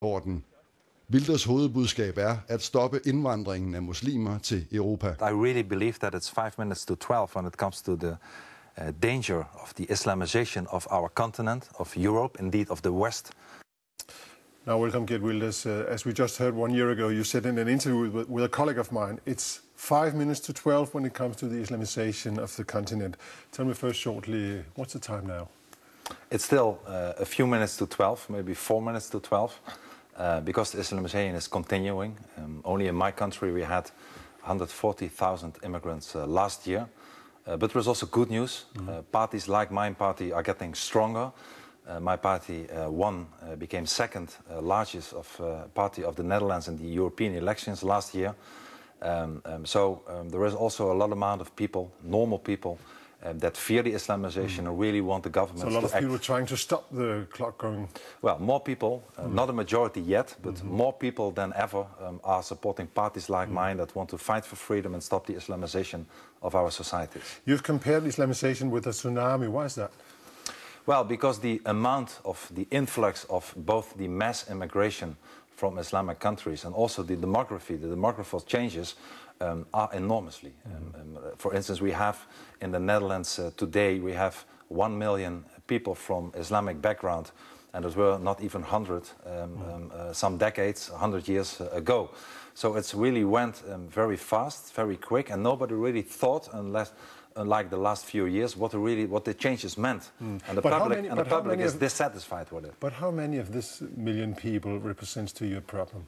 orden. Wilders hovedbudskab er at stoppe indvandringen af muslimer til Europa. I really believe that it's 5 minutes to 12 when it comes to the danger of the Islamization of our continent, of Europe, indeed of the West. Now, welcome, Geert Wilders. As we just heard 1 year ago, you said in an interview with a colleague of mine, it's 5 minutes to 12 when it comes to the Islamization of the continent. Tell me first shortly, what's the time now? It's still a few minutes to 12, maybe 4 minutes to 12, because the Islamization is continuing. Only in my country we had 140,000 immigrants last year. But there's also good news. Parties like my party are getting stronger. My party became second largest party of the Netherlands in the European elections last year. So there is also a lot amount of people, normal people, that fear the Islamization and really want the government to act. So a lot of people trying to stop the clock going? Well, more people, not a majority yet, but more people than ever are supporting parties like mine that want to fight for freedom and stop the Islamization of our societies. You've compared Islamization with a tsunami. Why is that? Well, because the amount of the influx of both the mass immigration from Islamic countries and also the demographical changes are enormously. For instance, we have in the Netherlands today, we have 1 million people from Islamic background, and there were not even 100 some decades, 100 years ago. So it's really went very fast, very quick, and nobody really thought, unlike the last few years, what the changes meant. And the public is dissatisfied with it. But how many of this million people represents to you a problem?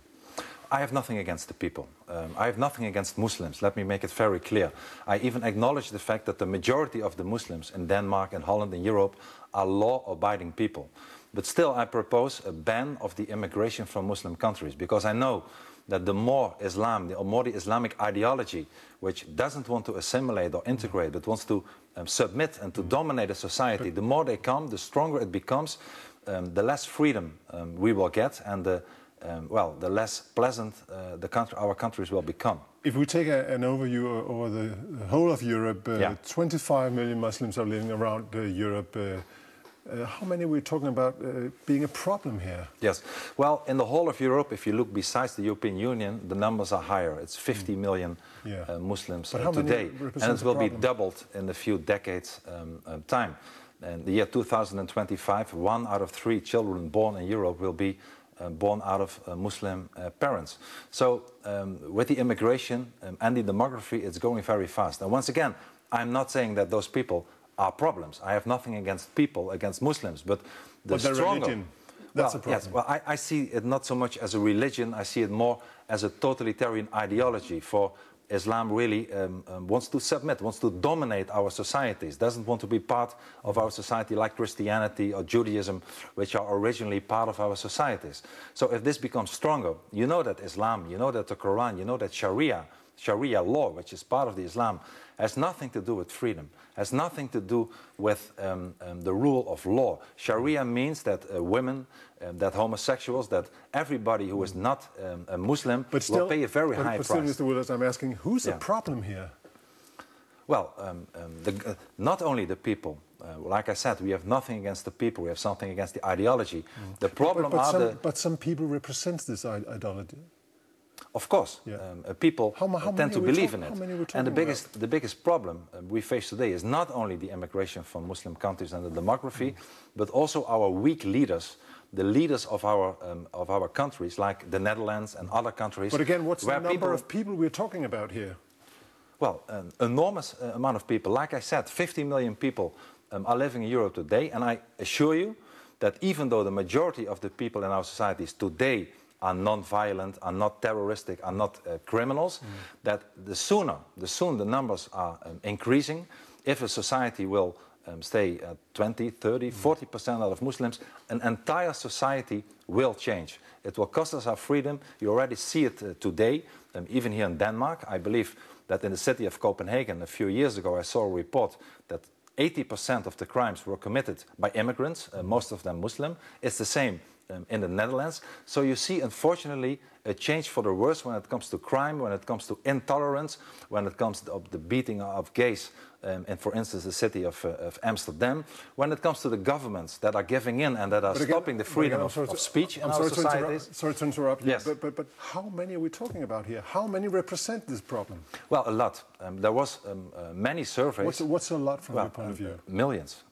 I have nothing against the people. I have nothing against Muslims. Let me make it very clear. I even acknowledge the fact that the majority of the Muslims in Denmark and Holland and Europe are law-abiding people. But still, I propose a ban of the immigration from Muslim countries, because I know that the more Islam, the more the Islamic ideology, which doesn't want to assimilate or integrate, but wants to submit and to dominate a society, the more they come, the stronger it becomes, the less freedom we will get, and the less pleasant our countries will become. If we take an overview over the whole of Europe, 25 million Muslims are living around Europe. How many are we talking about being a problem here? Yes. Well, in the whole of Europe, if you look besides the European Union, the numbers are higher. It's 50 million Muslims today. And it will be doubled in a few decades' time. In the year 2025, 1 out of 3 children born in Europe will be born out of Muslim parents. So with the immigration and the demography, it's going very fast. And once again, I'm not saying that those people are problems. I have nothing against people, against Muslims, but the stronger religion, that's a problem. Yes, well, I see it not so much as a religion, I see it more as a totalitarian ideology. For Islam really wants to submit, wants to dominate our societies, doesn't want to be part of our society like Christianity or Judaism, which are originally part of our societies. So if this becomes stronger, you know that Islam, you know that the Quran, you know that Sharia law, which is part of the Islam, has nothing to do with freedom, has nothing to do with the rule of law. Sharia means that women, that homosexuals, that everybody who is not a Muslim will pay a very high price. But still, Mr. Wilders, I'm asking, who's the problem here? Well, not only the people. Like I said, we have nothing against the people, we have something against the ideology. The problem but some people represent this ideology. Of course, people tend to believe in it. And the biggest problem we face today is not only the immigration from Muslim countries and the demography, but also our weak leaders, the leaders of our countries, like the Netherlands and other countries. But again, what's the number of people we're talking about here? Well, an enormous amount of people. Like I said, 50 million people are living in Europe today, and I assure you that even though the majority of the people in our societies today are non-violent, are not terroristic, are not criminals, that the sooner the numbers are increasing, if a society will stay at 20, 30, 40% out of Muslims, an entire society will change. It will cost us our freedom. You already see it today, even here in Denmark. I believe that in the city of Copenhagen a few years ago, I saw a report that 80% of the crimes were committed by immigrants, most of them Muslim. It's the same in the Netherlands. So you see, unfortunately, a change for the worse when it comes to crime, when it comes to intolerance, when it comes to the beating of gays in, for instance, the city of Amsterdam, when it comes to the governments that are giving in and that are stopping the freedom of speech in our societies. Sorry to interrupt. Yes. But how many are we talking about here? How many represent this problem? Well, a lot. There was many surveys. What's a lot from your point of view? Millions,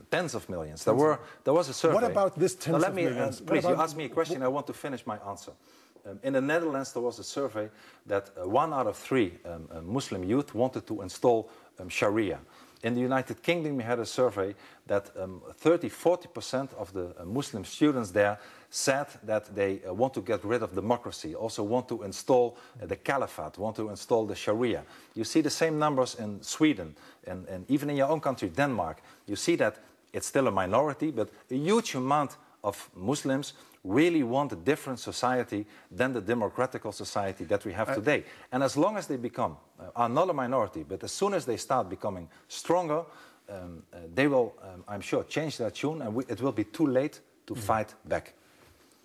tens of millions. There was a survey. What about this tens of millions? Please, you asked me a question. I want to finish my answer. In the Netherlands, there was a survey that 1 out of 3 Muslim youth wanted to install sharia. In the United Kingdom, we had a survey that 30–40% of the Muslim students there said that they want to get rid of democracy, also want to install the caliphate, want to install the sharia. You see the same numbers in Sweden and even in your own country, Denmark. You see that it's still a minority, but a huge amount of Muslims really want a different society than the democratical society that we have today. And as long as they become, are not a minority, but as soon as they start becoming stronger, they will, I'm sure, change their tune, and it will be too late to fight back.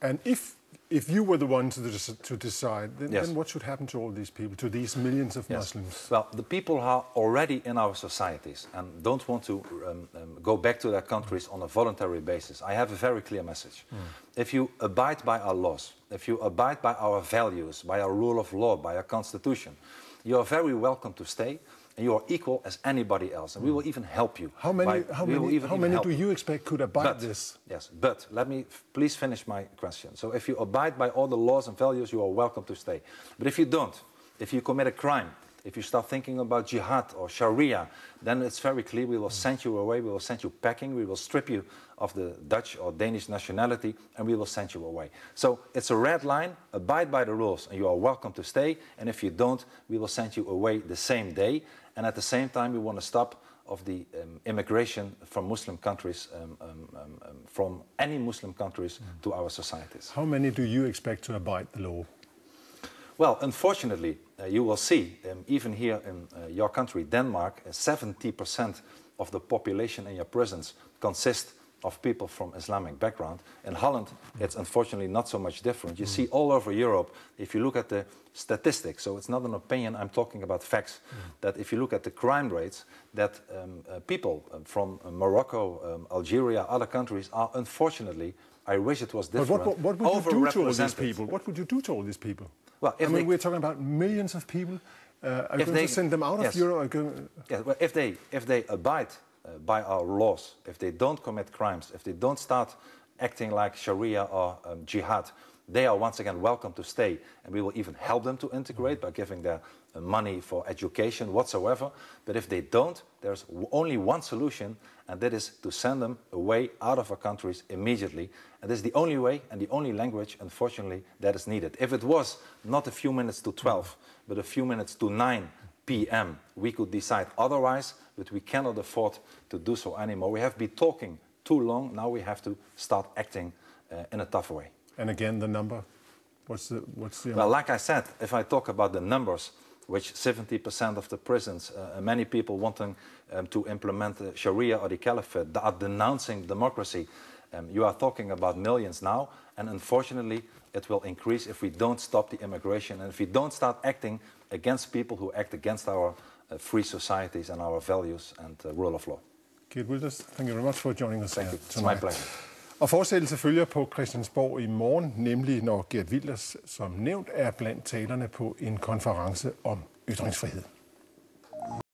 And if you were the one to decide, then what should happen to all these people, to these millions of Muslims? Well, the people are already in our societies and don't want to go back to their countries on a voluntary basis. I have a very clear message. If you abide by our laws, if you abide by our values, by our rule of law, by our constitution, you are very welcome to stay. And you are equal as anybody else, and we will even help you. How many do you expect could abide this? Yes, but let me please finish my question. So if you abide by all the laws and values, you are welcome to stay. But if you don't, if you commit a crime, if you start thinking about jihad or sharia, then it's very clear we will send you away, we will send you packing, we will strip you of the Dutch or Danish nationality, and we will send you away. So it's a red line, abide by the rules, and you are welcome to stay. And if you don't, we will send you away the same day. And at the same time, we want to stop of the immigration from Muslim countries, from any Muslim countries to our societies. How many do you expect to abide the law? Well, unfortunately, you will see, even here in your country, Denmark, 70% of the population in your prisons consist of people from Islamic background. In Holland, it's unfortunately not so much different. You see all over Europe, if you look at the statistics, so it's not an opinion, I'm talking about facts, that if you look at the crime rates, that people from Morocco, Algeria, other countries are unfortunately, I wish it was different, but what would you do to all these people? What would you do to all these people? Well, we're talking about millions of people. Are you going to send them out of Europe? Well, if they abide by our laws, if they don't commit crimes, if they don't start acting like sharia or jihad, they are once again welcome to stay, and we will even help them to integrate by giving their money for education whatsoever. But if they don't, there's only one solution, and that is to send them away out of our countries immediately. And this is the only way and the only language, unfortunately, that is needed. If it was not a few minutes to 12, but a few minutes to 9 p.m., we could decide otherwise, but we cannot afford to do so anymore. We have been talking too long, now we have to start acting in a tougher way. And again, the number? What's the Well, like I said, if I talk about the numbers, which 70% of the prisons, many people wanting to implement the Sharia or the Caliphate, are denouncing democracy. You are talking about millions now, and unfortunately, it will increase if we don't stop the immigration and if we don't start acting against people who act against our free societies and our values and rule of law. Geert Wilders, thank you very much for joining us. Thank you. It's my pleasure. Og fortsættelse følger på Christiansborg i morgen, nemlig når Geert Wilders, som nævnt, er blandt talerne på en konference om ytringsfrihed.